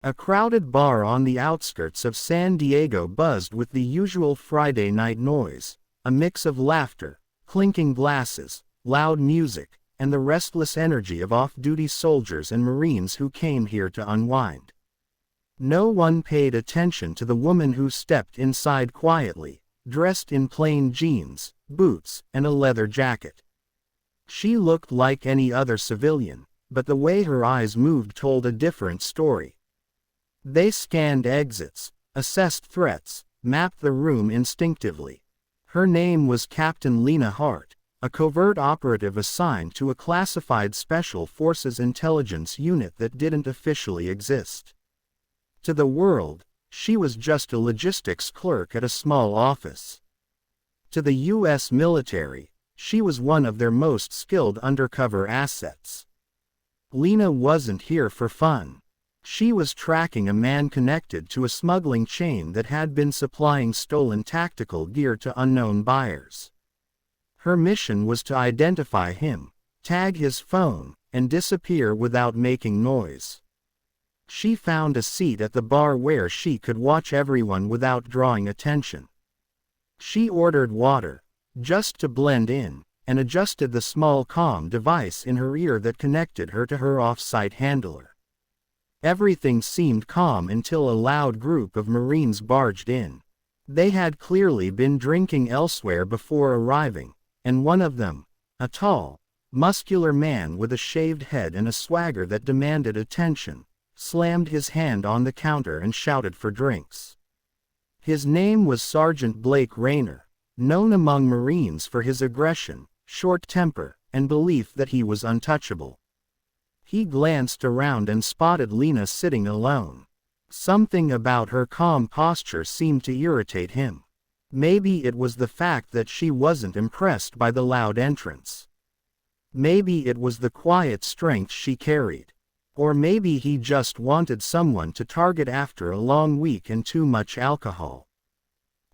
A crowded bar on the outskirts of San Diego buzzed with the usual Friday night noise, a mix of laughter, clinking glasses, loud music, and the restless energy of off-duty soldiers and Marines who came here to unwind. No one paid attention to the woman who stepped inside quietly, dressed in plain jeans, boots, and a leather jacket. She looked like any other civilian, but the way her eyes moved told a different story. They scanned exits, assessed threats, mapped the room instinctively. Her name was Captain Lena Hart, a covert operative assigned to a classified Special Forces intelligence unit that didn't officially exist. To the world, she was just a logistics clerk at a small office. To the U.S. military, she was one of their most skilled undercover assets. Lena wasn't here for fun. She was tracking a man connected to a smuggling chain that had been supplying stolen tactical gear to unknown buyers. Her mission was to identify him, tag his phone, and disappear without making noise. She found a seat at the bar where she could watch everyone without drawing attention. She ordered water, just to blend in, and adjusted the small comm device in her ear that connected her to her off-site handler. Everything seemed calm until a loud group of Marines barged in. They had clearly been drinking elsewhere before arriving, and one of them, a tall, muscular man with a shaved head and a swagger that demanded attention, slammed his hand on the counter and shouted for drinks. His name was Sergeant Blake Rayner, known among Marines for his aggression, short temper, and belief that he was untouchable. He glanced around and spotted Lena sitting alone. Something about her calm posture seemed to irritate him. Maybe it was the fact that she wasn't impressed by the loud entrance. Maybe it was the quiet strength she carried. Or maybe he just wanted someone to target after a long week and too much alcohol.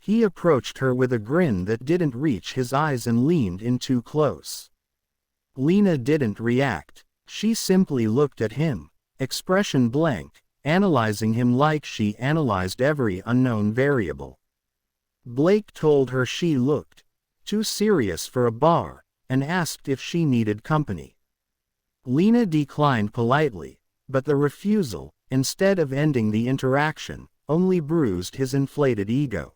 He approached her with a grin that didn't reach his eyes and leaned in too close. Lena didn't react. She simply looked at him, expression blank, analyzing him like she analyzed every unknown variable. Blake told her she looked too serious for a bar, and asked if she needed company. Lena declined politely, but the refusal, instead of ending the interaction, only bruised his inflated ego.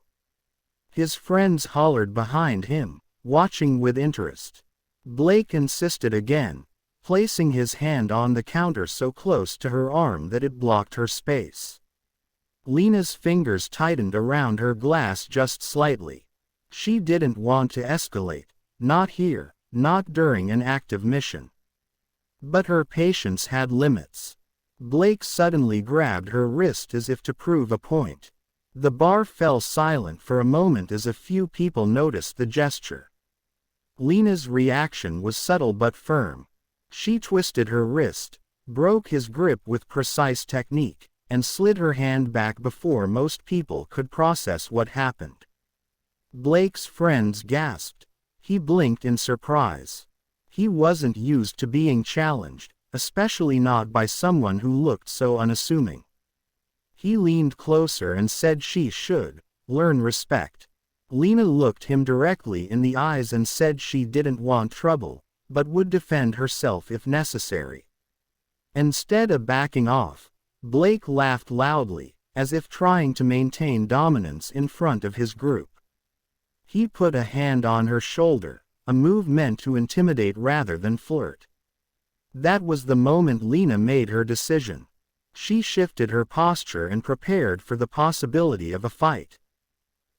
His friends hollered behind him, watching with interest. Blake insisted again, placing his hand on the counter so close to her arm that it blocked her space. Lena's fingers tightened around her glass just slightly. She didn't want to escalate, not here, not during an active mission. But her patience had limits. Blake suddenly grabbed her wrist as if to prove a point. The bar fell silent for a moment as a few people noticed the gesture. Lena's reaction was subtle but firm. She twisted her wrist, broke his grip with precise technique, and slid her hand back before most people could process what happened. Blake's friends gasped. He blinked in surprise. He wasn't used to being challenged, especially not by someone who looked so unassuming. He leaned closer and said she should learn respect. Lena looked him directly in the eyes and said she didn't want trouble, but would defend herself if necessary. Instead of backing off, Blake laughed loudly, as if trying to maintain dominance in front of his group. He put a hand on her shoulder, a move meant to intimidate rather than flirt. That was the moment Lena made her decision. She shifted her posture and prepared for the possibility of a fight.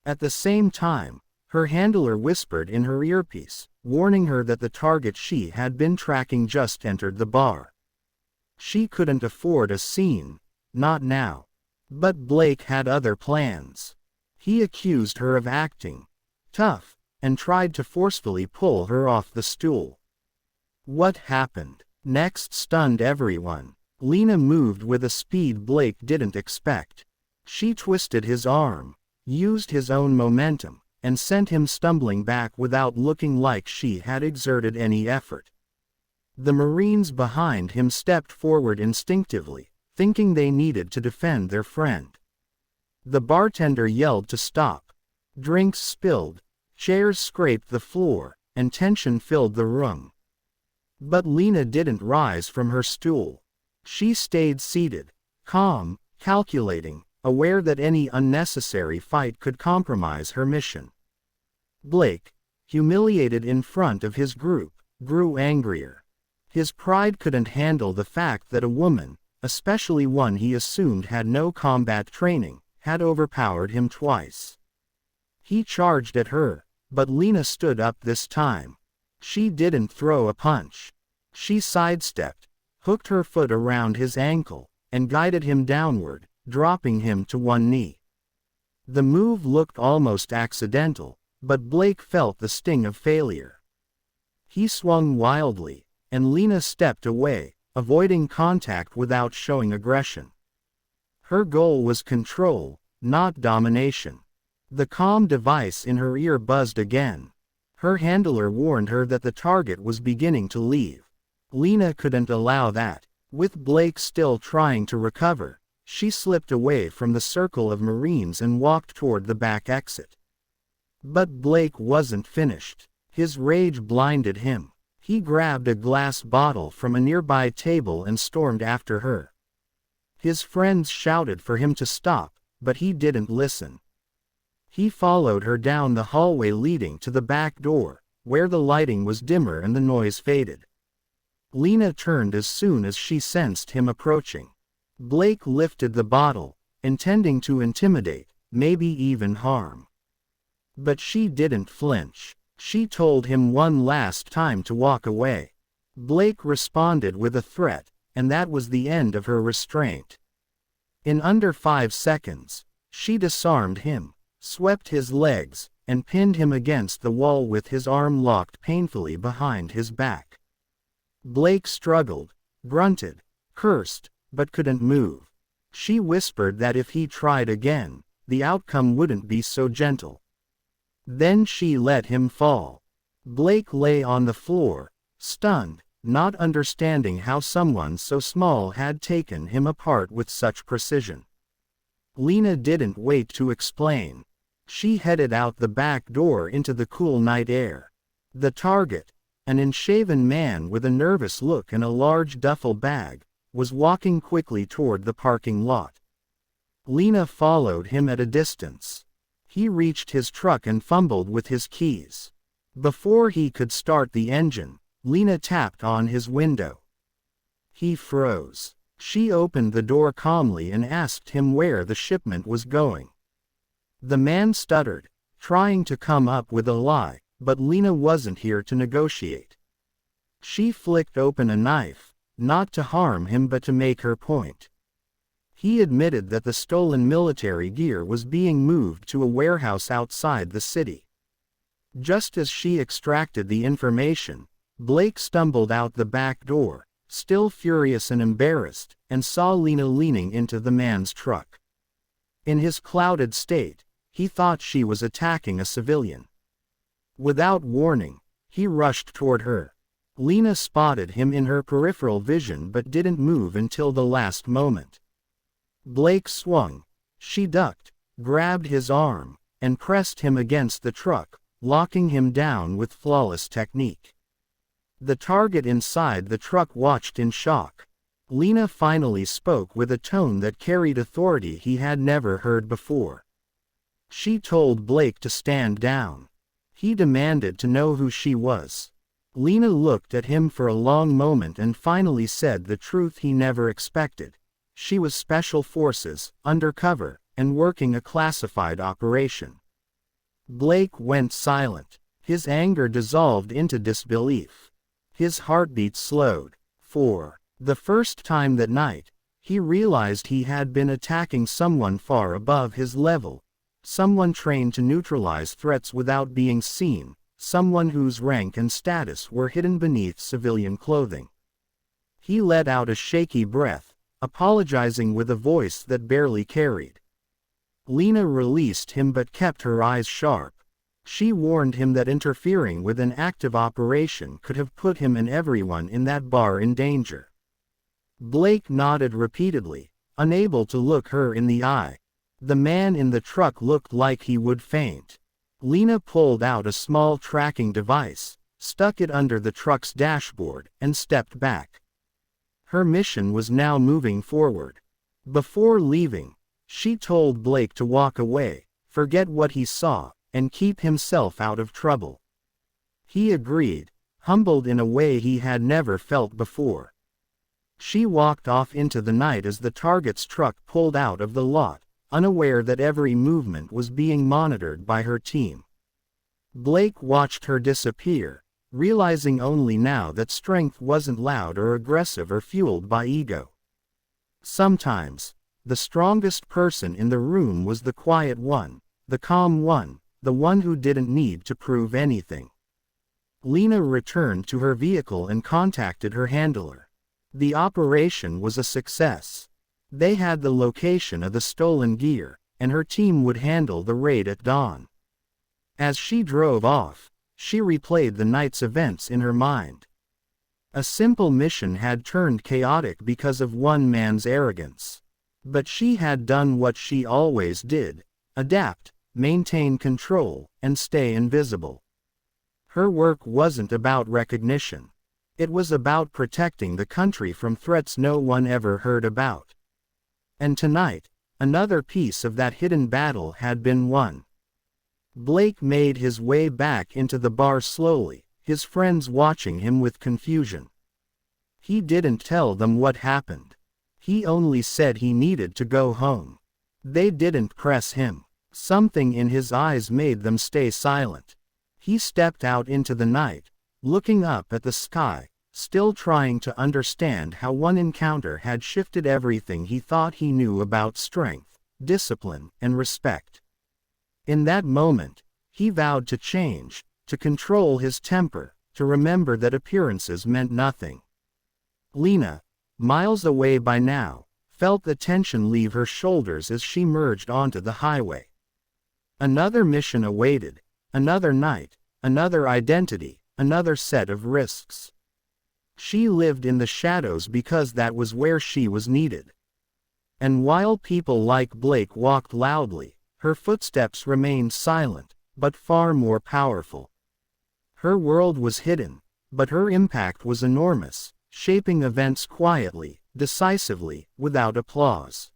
At the same time, her handler whispered in her earpiece, warning her that the target she had been tracking just entered the bar. She couldn't afford a scene, not now. But Blake had other plans. He accused her of acting tough, and tried to forcefully pull her off the stool. What happened next stunned everyone. Lena moved with a speed Blake didn't expect. She twisted his arm, used his own momentum, and sent him stumbling back without looking like she had exerted any effort. The Marines behind him stepped forward instinctively, thinking they needed to defend their friend. The bartender yelled to stop. Drinks spilled, chairs scraped the floor, and tension filled the room. But Lena didn't rise from her stool. She stayed seated, calm, calculating, aware that any unnecessary fight could compromise her mission. Blake, humiliated in front of his group, grew angrier. His pride couldn't handle the fact that a woman, especially one he assumed had no combat training, had overpowered him twice. He charged at her, but Lena stood up this time. She didn't throw a punch. She sidestepped, hooked her foot around his ankle, and guided him downward, dropping him to one knee. The move looked almost accidental, but Blake felt the sting of failure. He swung wildly, and Lena stepped away, avoiding contact without showing aggression. Her goal was control, not domination. The comm device in her ear buzzed again. Her handler warned her that the target was beginning to leave. Lena couldn't allow that. With Blake still trying to recover, she slipped away from the circle of Marines and walked toward the back exit. But Blake wasn't finished. His rage blinded him. He grabbed a glass bottle from a nearby table and stormed after her. His friends shouted for him to stop, but he didn't listen. He followed her down the hallway leading to the back door, where the lighting was dimmer and the noise faded. Lena turned as soon as she sensed him approaching. Blake lifted the bottle, intending to intimidate, maybe even harm. But she didn't flinch. She told him one last time to walk away. Blake responded with a threat, and that was the end of her restraint. In under 5 seconds, she disarmed him, swept his legs, and pinned him against the wall with his arm locked painfully behind his back. Blake struggled, grunted, cursed, but couldn't move. She whispered that if he tried again, the outcome wouldn't be so gentle. Then she let him fall. Blake lay on the floor, stunned, not understanding how someone so small had taken him apart with such precision. Lena didn't wait to explain. She headed out the back door into the cool night air. The target, an unshaven man with a nervous look and a large duffel bag, was walking quickly toward the parking lot. Lena followed him at a distance. He reached his truck and fumbled with his keys. Before he could start the engine, Lena tapped on his window. He froze. She opened the door calmly and asked him where the shipment was going. The man stuttered, trying to come up with a lie, but Lena wasn't here to negotiate. She flicked open a knife, not to harm him but to make her point. He admitted that the stolen military gear was being moved to a warehouse outside the city. Just as she extracted the information, Blake stumbled out the back door, still furious and embarrassed, and saw Lena leaning into the man's truck. In his clouded state, he thought she was attacking a civilian. Without warning, he rushed toward her. Lena spotted him in her peripheral vision but didn't move until the last moment. Blake swung. She ducked, grabbed his arm, and pressed him against the truck, locking him down with flawless technique. The target inside the truck watched in shock. Lena finally spoke with a tone that carried authority he had never heard before. She told Blake to stand down. He demanded to know who she was. Lena looked at him for a long moment and finally said the truth he never expected. She was Special Forces, undercover, and working a classified operation. Blake went silent. His anger dissolved into disbelief. His heartbeat slowed. For the first time that night, he realized he had been attacking someone far above his level. Someone trained to neutralize threats without being seen. Someone whose rank and status were hidden beneath civilian clothing. He let out a shaky breath, apologizing with a voice that barely carried. Lena released him but kept her eyes sharp. She warned him that interfering with an active operation could have put him and everyone in that bar in danger. Blake nodded repeatedly, unable to look her in the eye. The man in the truck looked like he would faint. Lena pulled out a small tracking device, stuck it under the truck's dashboard, and stepped back. Her mission was now moving forward. Before leaving, she told Blake to walk away, forget what he saw, and keep himself out of trouble. He agreed, humbled in a way he had never felt before. She walked off into the night as the target's truck pulled out of the lot, unaware that every movement was being monitored by her team. Blake watched her disappear, realizing only now that strength wasn't loud or aggressive or fueled by ego. Sometimes, the strongest person in the room was the quiet one, the calm one, the one who didn't need to prove anything. Lena returned to her vehicle and contacted her handler. The operation was a success. They had the location of the stolen gear, and her team would handle the raid at dawn. As she drove off, she replayed the night's events in her mind. A simple mission had turned chaotic because of one man's arrogance. But she had done what she always did: adapt, maintain control, and stay invisible. Her work wasn't about recognition. It was about protecting the country from threats no one ever heard about. And tonight, another piece of that hidden battle had been won. Blake made his way back into the bar slowly, his friends watching him with confusion. He didn't tell them what happened. He only said he needed to go home. They didn't press him. Something in his eyes made them stay silent. He stepped out into the night, looking up at the sky, still trying to understand how one encounter had shifted everything he thought he knew about strength, discipline, and respect. In that moment, he vowed to change, to control his temper, to remember that appearances meant nothing. Lena, miles away by now, felt the tension leave her shoulders as she merged onto the highway. Another mission awaited, another night, another identity, another set of risks. She lived in the shadows because that was where she was needed. And while people like Blake walked loudly, her footsteps remained silent, but far more powerful. Her world was hidden, but her impact was enormous, shaping events quietly, decisively, without applause.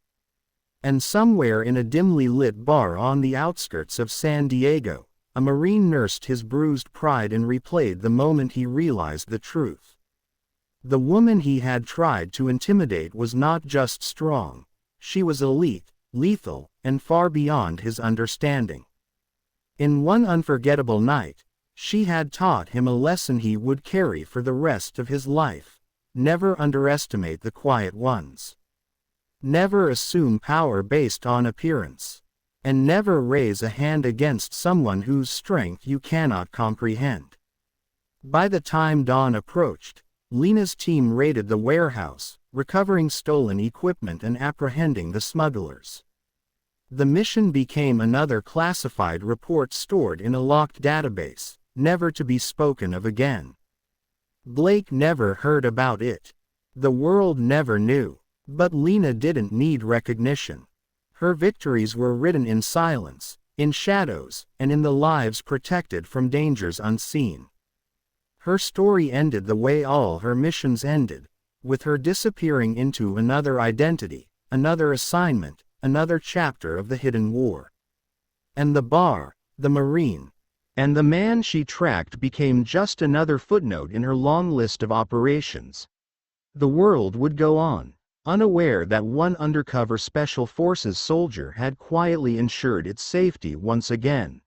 And somewhere in a dimly lit bar on the outskirts of San Diego, a Marine nursed his bruised pride and replayed the moment he realized the truth. The woman he had tried to intimidate was not just strong, she was elite, lethal, and far beyond his understanding. In one unforgettable night, she had taught him a lesson he would carry for the rest of his life: never underestimate the quiet ones. Never assume power based on appearance. And never raise a hand against someone whose strength you cannot comprehend. By the time dawn approached, Lena's team raided the warehouse, recovering stolen equipment and apprehending the smugglers. The mission became another classified report stored in a locked database, never to be spoken of again. Blake never heard about it. The world never knew. But Lena didn't need recognition. Her victories were written in silence, in shadows, and in the lives protected from dangers unseen. Her story ended the way all her missions ended, with her disappearing into another identity, another assignment, another chapter of the hidden war. And the bar, the Marine, and the man she tracked became just another footnote in her long list of operations. The world would go on, unaware that one undercover special forces soldier had quietly ensured its safety once again.